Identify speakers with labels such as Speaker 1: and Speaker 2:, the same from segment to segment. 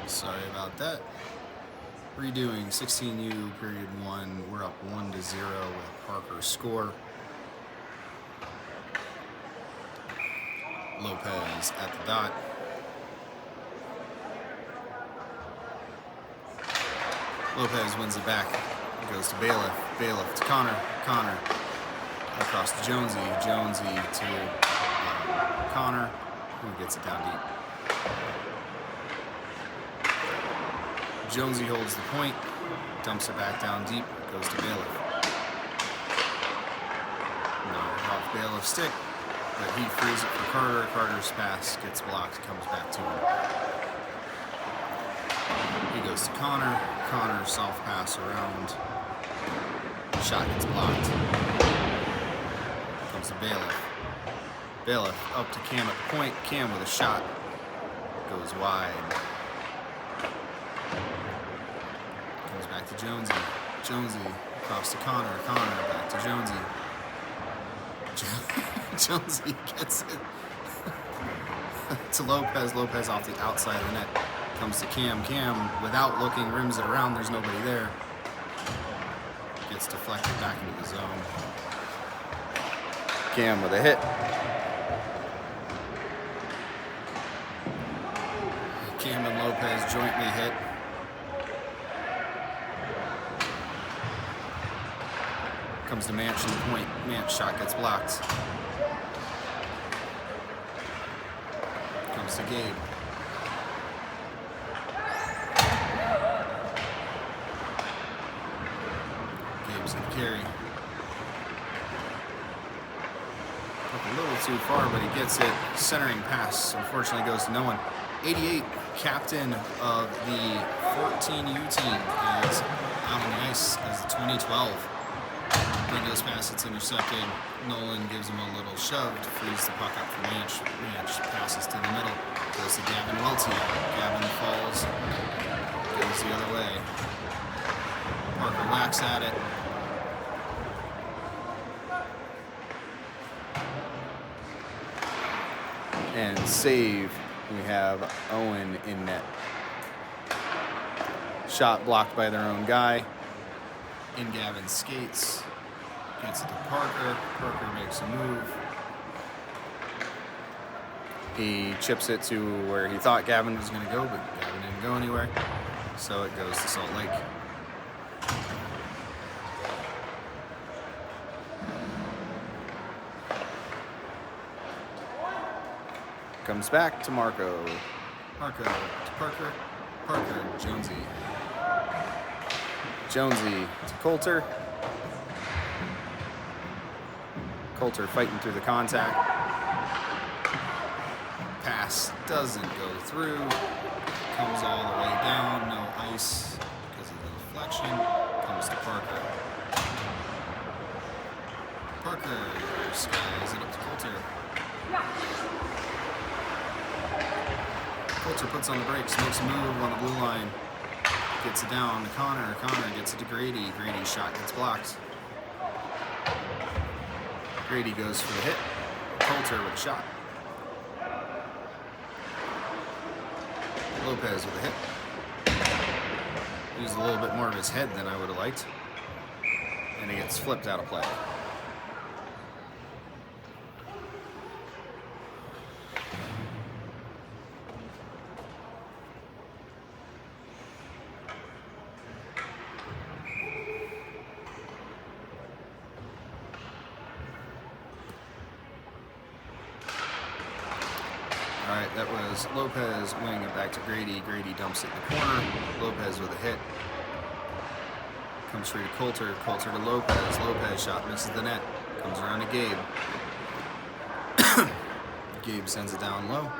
Speaker 1: Sorry about that. Redoing 16U period 1. We're up 1-0 with Parker's score. Lopez at the dot. Lopez wins it back. It goes to Bailiff. Bailiff to Connor. Connor across to Jonesy. Jonesy to Connor, who gets it down deep. Jonesy holds the point, dumps it back down deep, goes to Bailiff. Knocked off Bailiff's stick, but he frees it for Carter. Carter's pass gets blocked, comes back to him. He goes to Connor. Connor soft pass around. Shot gets blocked. Comes to Bailiff. Bailiff up to Cam at the point. Cam with a shot. Goes wide. Comes back to Jonesy. Jonesy across to Connor. Connor back to Jonesy. Jonesy gets it to Lopez. Lopez off the outside of the net. Comes to Cam. Cam, without looking, rims it around. There's nobody there. Gets deflected back into the zone. Cam with a hit. Cam and Lopez jointly hit. Comes to Manch in the point. Manch shot gets blocked. Comes to Gabe. Gabe's gonna carry. Up a little too far, but he gets it. Centering pass, unfortunately, goes to no one. 88, captain of the 14U team, is out on the ice as the 2012. Goes past, it's intercepted. Nolan gives him a little shove to freeze the puck up for Manch. Manch passes to the middle. Goes to Gavin Welty. Gavin falls. Goes the other way. Parker whacks at it. And save. We have Owen in net. Shot blocked by their own guy. In Gavin skates. Gets it to Parker. Parker makes a move. He chips it to where he thought Gavin was going to go, but Gavin didn't go anywhere. So it goes to Salt Lake. Comes back to Marco. Marco to Parker. Parker, Jonesy. Jonesy to Coulter. Coulter fighting through the contact. Pass doesn't go through. Comes all the way down. No ice because of the deflection. Comes to Parker. Parker skies it up to Coulter. Coulter puts on the brakes, makes a move on the blue line. Gets it down to Connor. Connor gets it to Grady. Grady's shot gets blocked. Grady goes for the hit. Coulter with a shot. Lopez with a hit. Used a little bit more of his head than I would have liked. And he gets flipped out of play. Alright, that was Lopez winning it back to Grady. Grady dumps it in the corner. Lopez with a hit. Comes free to Coulter. Coulter to Lopez. Lopez shot misses the net. Comes around to Gabe. Gabe sends it down low.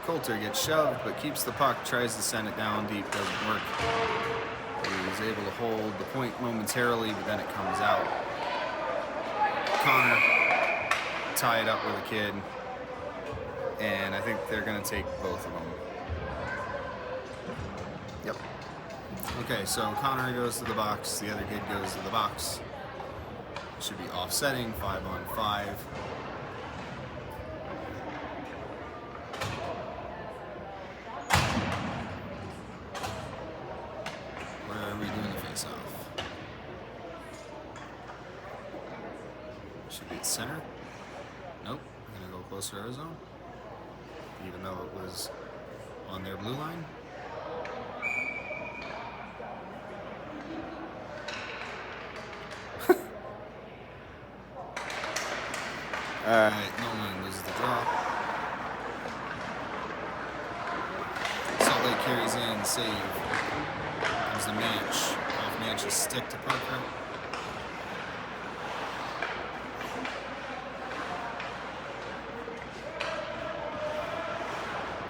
Speaker 1: Coulter gets shoved, but keeps the puck. Tries to send it down deep. Doesn't work. He's able to hold the point momentarily, but then it comes out. Connor tie it up with a kid, and I think they're going to take both of them. Yep. Okay, so Connor goes to the box, the other kid goes to the box. Should be offsetting, 5-on-5. center. Nope. I'm going to go closer to our zone. Even though it was on their blue line. Alright, Nolan loses the draw. Salt Lake carries in, save. Comes the match. Off Manch's stick to Parker.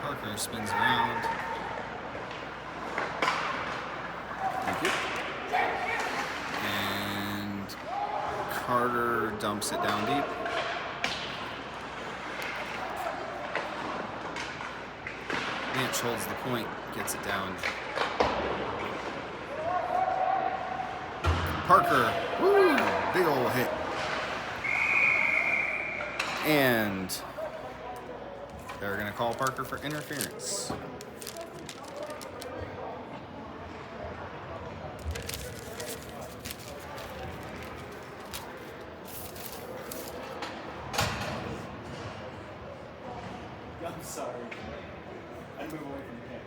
Speaker 1: Parker spins around. Thank you. And Carter dumps it down deep. Manch holds the point, gets it down. Parker, woo, big ol' hit. And they're gonna call Parker for interference.
Speaker 2: I'm sorry. I'd move away from the camera.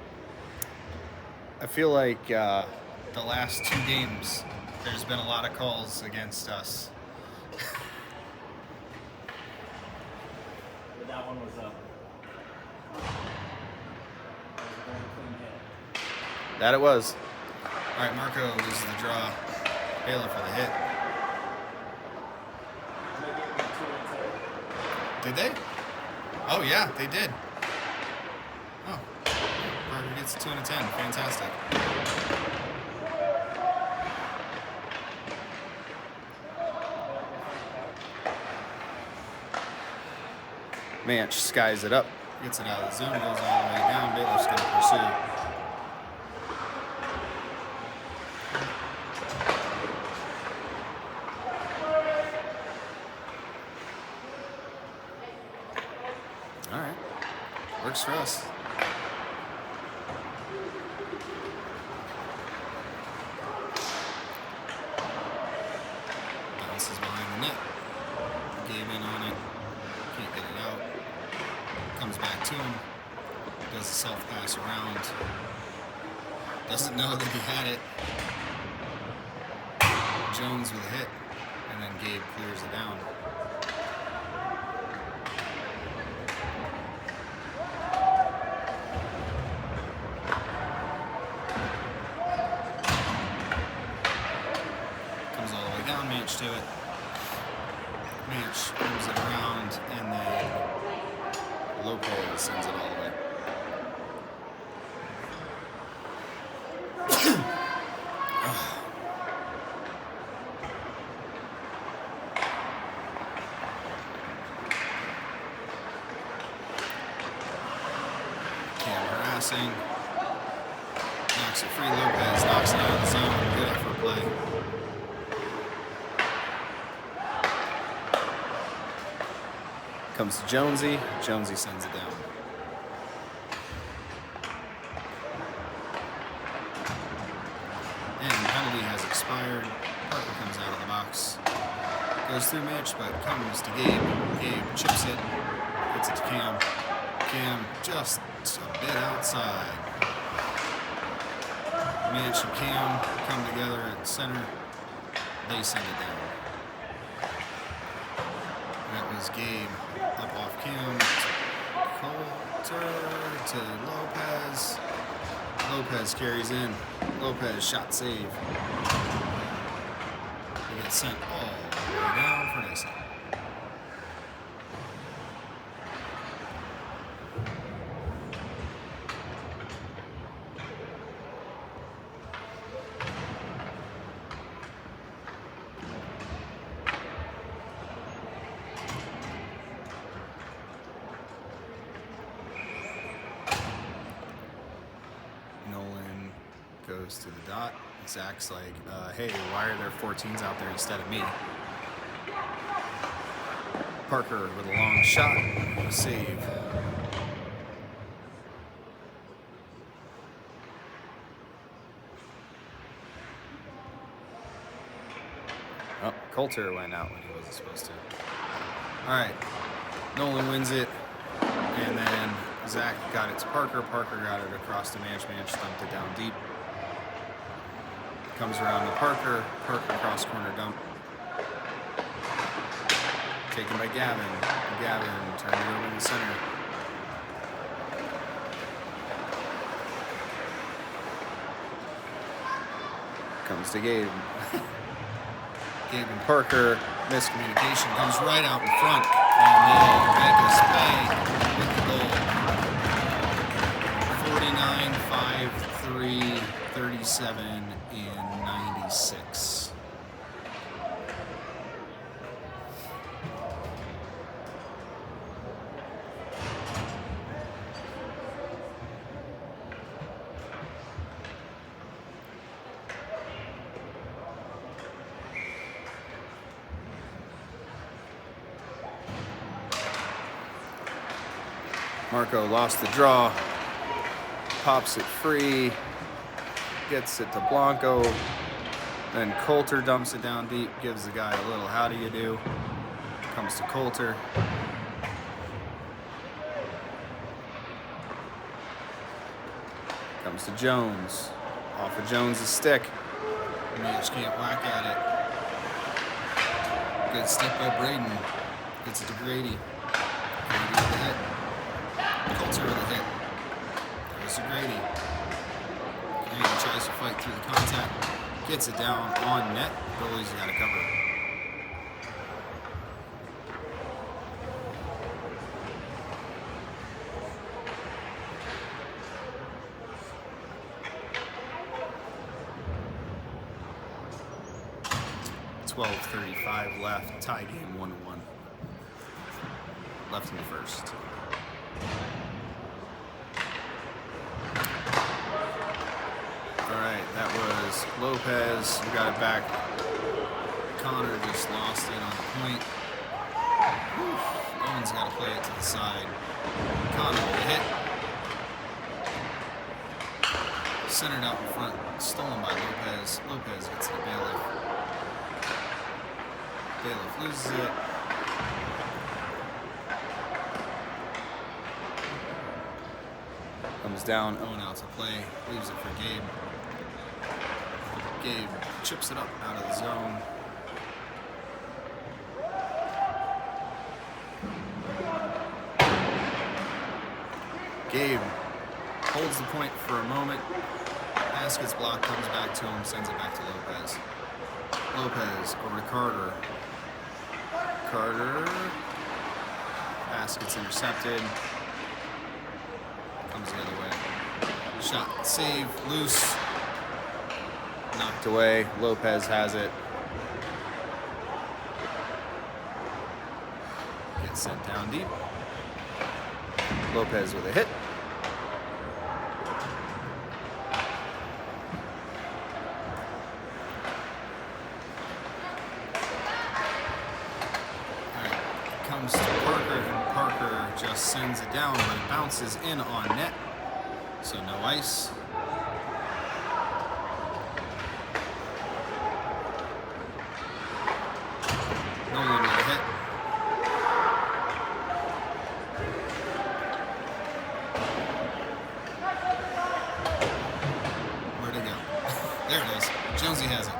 Speaker 1: I feel like the last 2 games, there's been a lot of calls against us.
Speaker 2: But that one was a very clean hit.
Speaker 1: That it was. All right, Marco loses the draw. Baylor for the hit. Did they? Oh yeah, they did. Oh, Parker gets 2 and a 10. Fantastic. Manch skies it up, gets it out of the zone, goes all the way down. Baylor's going to pursue. All right, works for us. Bounces behind the net. Gave in on it. Can't get it out. Comes back to him. Does a self pass around. Doesn't know that he had it. Jones with a hit. And then Gabe clears it down. Comes all the way down, Manch to it. Manch moves it around, and then Lopez sends it all the way. Cam harassing. Knocks it free. Lopez knocks it out of the zone. Good effort play. Comes to Jonesy. Jonesy sends it down. And the penalty has expired. Parker comes out of the box. Goes through Mitch, but comes to Gabe. Gabe chips it. Gets it to Cam. Cam just a bit outside. Mitch and Cam come together at center. They send it down. That was Gabe up off Cam. Coulter to Lopez. Lopez carries in. Lopez shot save. They get sent all the way down for Mason. Nolan goes to the dot. Zach's like, hey, why are there 14s out there instead of me? Parker with a long shot. Save. Oh, Coulter went out when he wasn't supposed to. All right, Nolan wins it, and then Zach got it to Parker. Parker got it across to Manch. Manch dumped it down deep. Comes around to Parker. Parker cross corner dump. Taken by Gavin. Gavin turned it over in the center. Comes to Gabe. Gabe and Parker. Miscommunication comes right out in front. And then Vegas Bay with the goal. 49, 5, 3, 37, and 96. Marco lost the draw, pops it free, gets it to Blanco, then Coulter dumps it down deep, gives the guy a little how do you do, comes to Coulter. Comes to Jones, off of Jones' stick, Manch can't whack at it. Good step by Braden, gets it to Grady. Grady with the hit. Coulter with a hit. Goes to Grady. Grady tries to fight through the contact. Gets it down on net. Goalie's got to cover. .12:35 left. Tie game 1-1. Left in the first. Alright, that was Lopez. We got it back. Connor just lost it on the point. Owen's got to play it to the side. Connor with a hit. Centered out in front. Stolen by Lopez. Lopez gets to Bailiff. Bailiff loses it. Comes down, Owen out to play, leaves it for Gabe. Gabe chips it up out of the zone. Gabe holds the point for a moment. Basket's block, comes back to him, sends it back to Lopez. Lopez over to Carter. Carter. Basket's intercepted. Comes the other way. Shot, save, loose. Knocked away. Lopez has it. Gets sent down deep. Lopez with a hit. Alright, comes to Parker, and Parker just sends it down, but it bounces in on net. So no ice. Nolan with a hit. Where'd it go? There it is. Jonesy has it.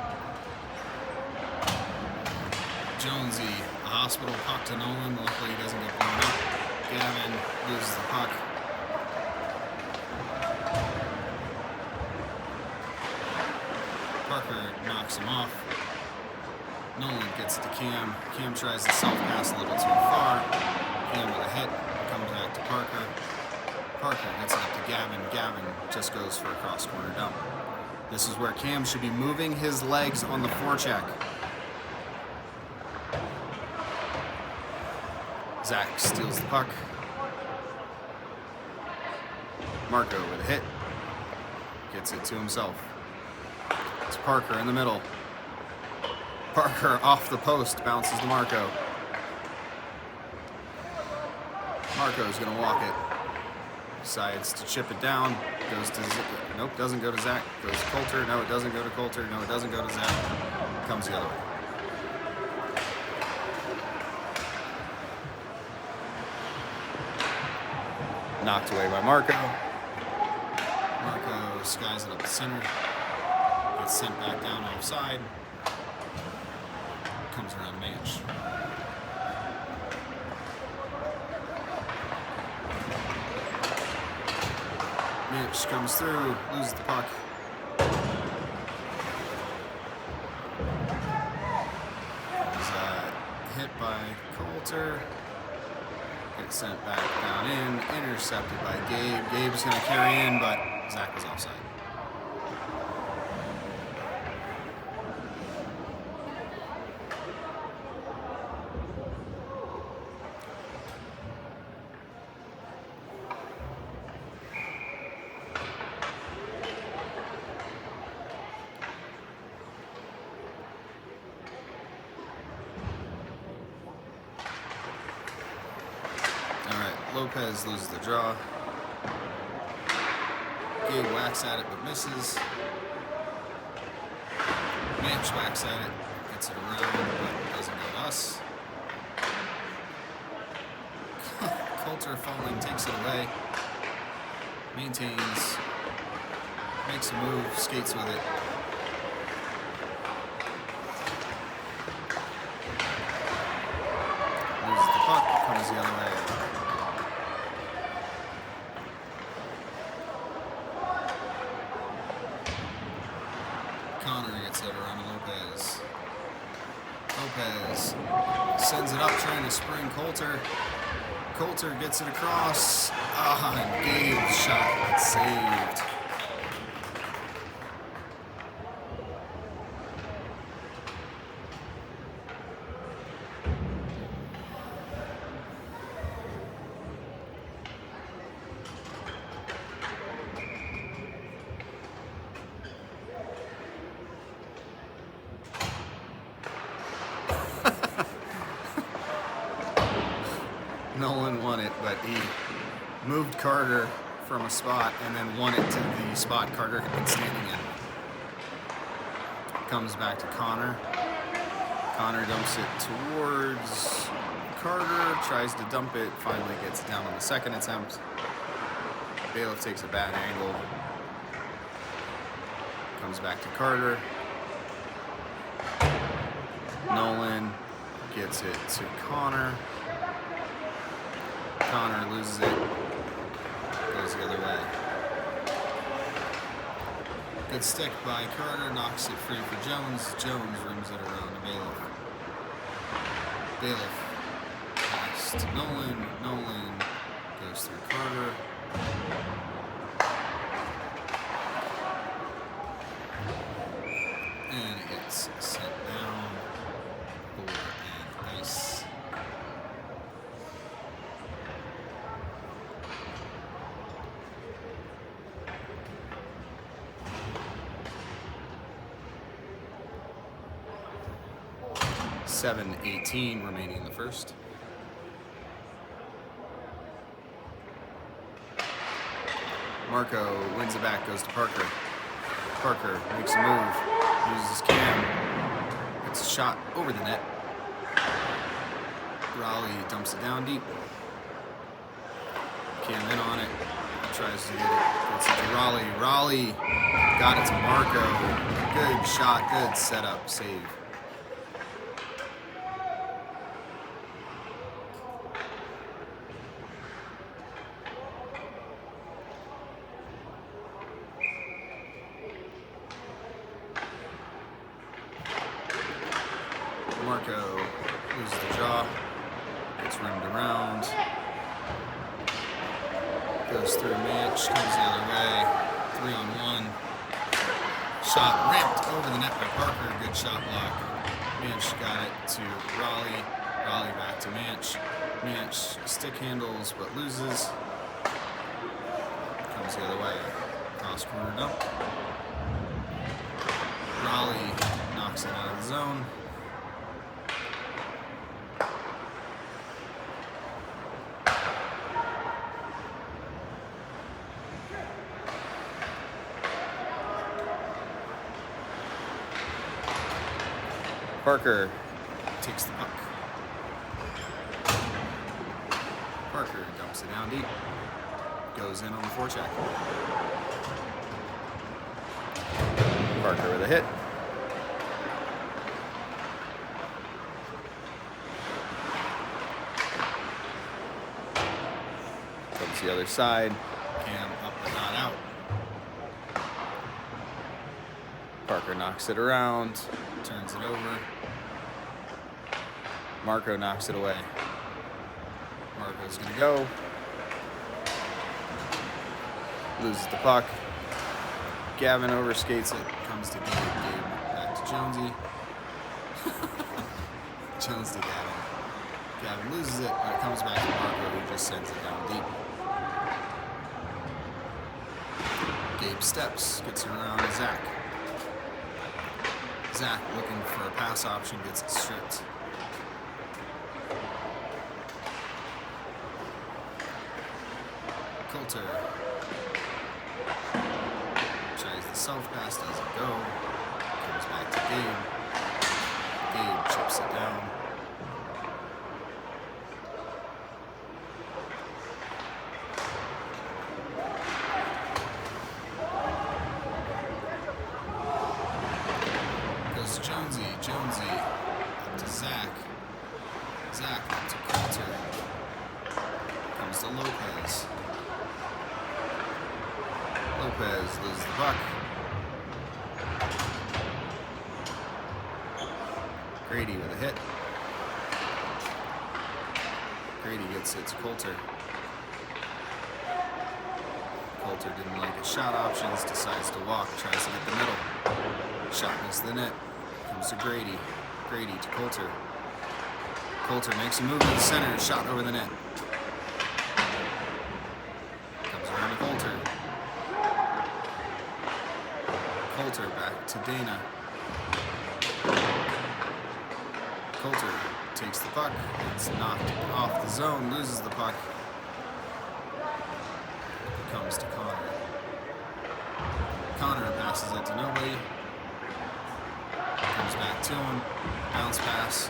Speaker 1: Jonesy, a hospital puck to Nolan. Luckily he doesn't get blown up. Gavin loses the puck. Parker knocks him off. Nolan gets it to Cam. Cam tries to self-pass a little too far. Cam with a hit. Comes back to Parker. Parker gets it up to Gavin. Gavin just goes for a cross-corner dump. This is where Cam should be moving his legs on the forecheck. Zach steals the puck. Marco with a hit. Gets it to himself. It's Parker in the middle. Parker off the post, bounces to Marco. Marco's gonna walk it. Decides to chip it down. Goes to nope, doesn't go to Zach. Goes to Coulter. No, it doesn't go to Coulter. No, it doesn't go to Zach. Comes the other way. Knocked away by Marco. Marco skies it up the center. Gets sent back down offside. Comes around Manch. Manch comes through, loses the puck. Is hit by Coulter. Gets sent back down in, intercepted by Gabe. Gabe's going to carry in, but Zach was offside. Lopez loses the draw. Gabe whacks at it but misses. Manch whacks at it, gets it around but doesn't go to us. Coulter falling, takes it away. Maintains. Makes a move, skates with it. Loses the puck, comes the other way. Connor gets it around to Lopez. Lopez sends it up, trying to spring Coulter. Coulter gets it across. And Gabe's shot gets saved. Nolan won it, but he moved Carter from a spot and then won it to the spot Carter had been standing in. Comes back to Connor. Connor dumps it towards Carter, tries to dump it, finally gets it down on the second attempt. Bailiff takes a bad angle. Comes back to Carter. Nolan gets it to Connor. Connor loses it, goes the other way. Good stick by Carter, knocks it free for Jones. Jones rims it around to Bailiff. Bailiff pass to Nolan. Nolan goes through Carter. And it gets sent down. Board and ice. .7:18 remaining in the first. Marco wins it back, goes to Parker. Parker makes a move, uses cam, gets a shot over the net. Raleigh dumps it down deep. Cam in on it, tries to get it, gets it to Raleigh. Raleigh got it to Marco. Good shot, good setup, save. Marco loses the draw, gets rimmed around, goes through Manch, comes the other way, 3-on-1, shot ramped over the net by Parker, good shot block. Manch got it to Raleigh, Raleigh back to Manch. Manch stick handles but loses, comes the other way, cross corner dump. Raleigh knocks it out of the zone. Parker takes the puck. Parker dumps it down deep. goes in on the forecheck. Parker with a hit. Comes the other side. Cam up but not out. Parker knocks it around, turns it over. Marco knocks it away. Marco's gonna go. Loses the puck. Gavin overskates it. Comes to Gabe. Gabe back to Jonesy. Jones to Gavin. Gavin loses it, but it comes back to Marco, who just sends it down deep. Gabe steps, gets it around to Zach. Zach looking for a pass option, gets it stripped. Coulter tries the self pass, doesn't go. Comes back to Gabe. Gabe chips it down. Goes to Jonesy. Jonesy up to Zach. Zach up to Coulter. Comes to Lopez. Lopez loses the puck. Grady with a hit. Grady gets it to Coulter. Coulter didn't like his shot options, decides to walk, tries to get the middle. Shot misses the net. Comes to Grady. Grady to Coulter. Coulter makes a move to the center, shot over the net. Comes around to Coulter. Coulter back to Dana. Coulter takes the puck. It's knocked off the zone, loses the puck. Comes to Connor. Connor passes it to nobody. Comes back to him. Bounce pass.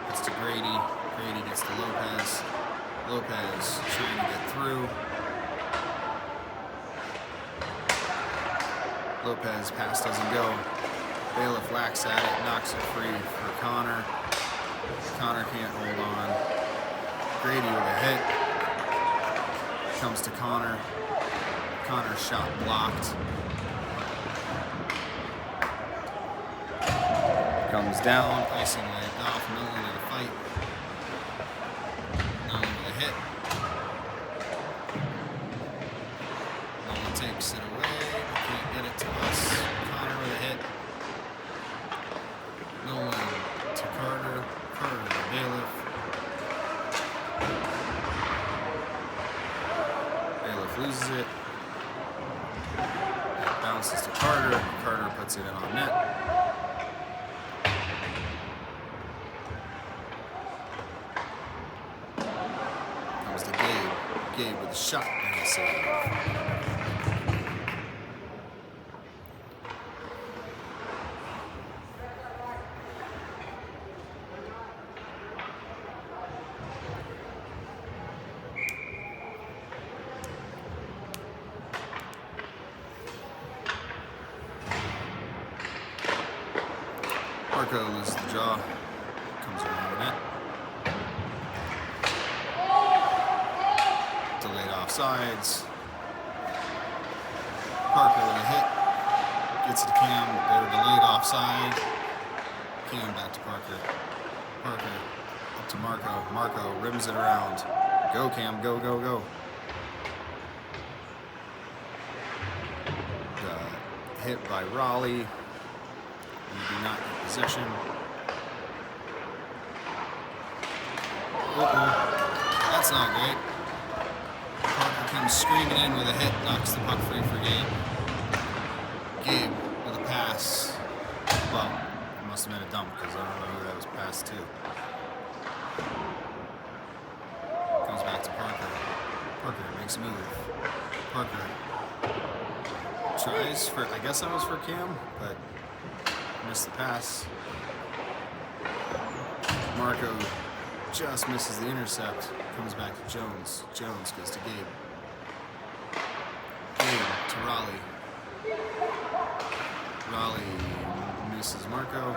Speaker 1: Gets to Grady. Grady gets to Lopez. Lopez trying to get through. Lopez pass doesn't go. Bailiff whacks at it, knocks it free for Connor. Connor can't hold on. Grady with a hit. Comes to Connor. Connor's shot blocked. Comes down, icing waved off, Nolan in a fight. Nolan with a hit. Nolan takes it away, but can't get it to us. Connor with a hit. Nolan to Carter. Carter to Bailiff. Bailiff loses it. It bounces to Carter. Carter puts it in on net. Comes to Gabe. Gabe with a shot and a save. Marco loses the jaw, comes around the net. Delayed offsides. Parker with a hit. Gets it to Cam. They're delayed offside. Cam back to Parker. Parker up to Marco. Marco rims it around. Go Cam, go, go, go. Hit by Raleigh. We do not get possession. Uh-oh. That's not great. Parker comes screaming in with a hit, knocks the puck free for Gabe. Gabe with a pass. Well, it must have been a dump because I don't know who that was passed to. Comes back to Parker. Parker makes a move. Parker tries for, I guess that was for Cam, but missed the pass. Marco just misses the intercept. Comes back to Jones. Jones goes to Gabe. Raleigh. Raleigh misses Marco.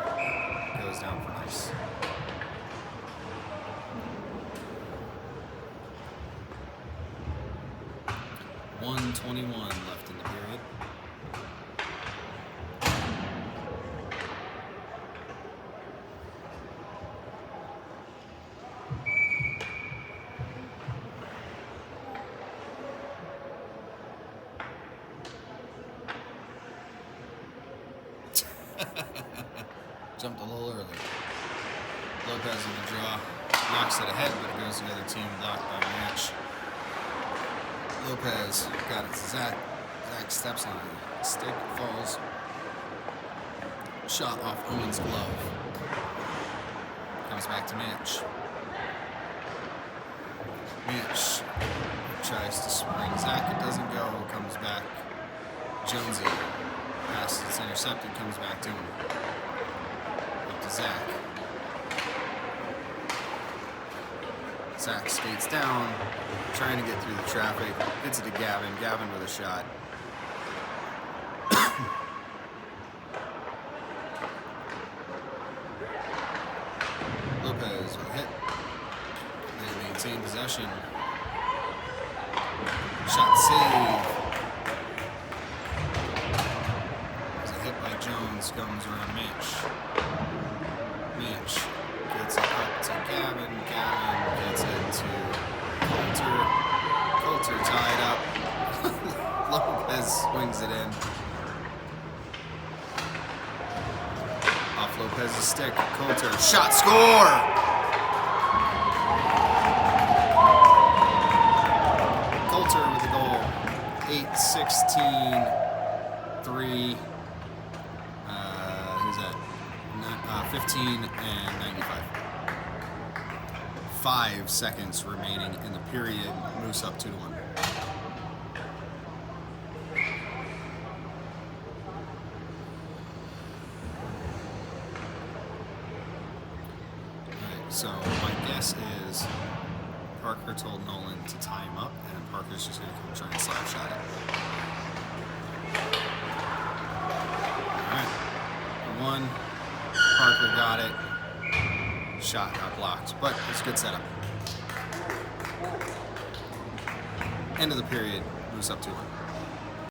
Speaker 1: Goes down for nice. .121 left in the period. Jumped a little early. Lopez in the draw. Knocks it ahead, but it goes to the other team. Blocked by Match. Lopez got it to Zach. Zach steps on it. Stick falls. Shot off Owen's glove. Comes back to Mitch. Mitch tries to spring Zach. It doesn't go. Comes back. Jonesy. Pass is intercepted. Comes back to him. Up to Zach. Zach skates down, trying to get through the traffic. Gets it to Gavin. Gavin with a shot. Lopez with a hit. They maintain possession. Shot save. There's a hit by Jones. Comes around Mitch. Mitch gets it up to Gavin. Gavin gets it to Coulter. Coulter tied up. Lopez swings it in. Off Lopez's stick. Coulter. Shot, score! Coulter with the goal. 8-16-3. Who's that? 15 and 95. 5 seconds remaining in the period. Moose up 2-1. Alright, so my guess is Parker told Nolan to tie him up, and Parker's just going to come try and slap shot it. Alright. 1. Parker got it. Shot got blocked, but it's a good setup. End of the period. Moose up 2-1.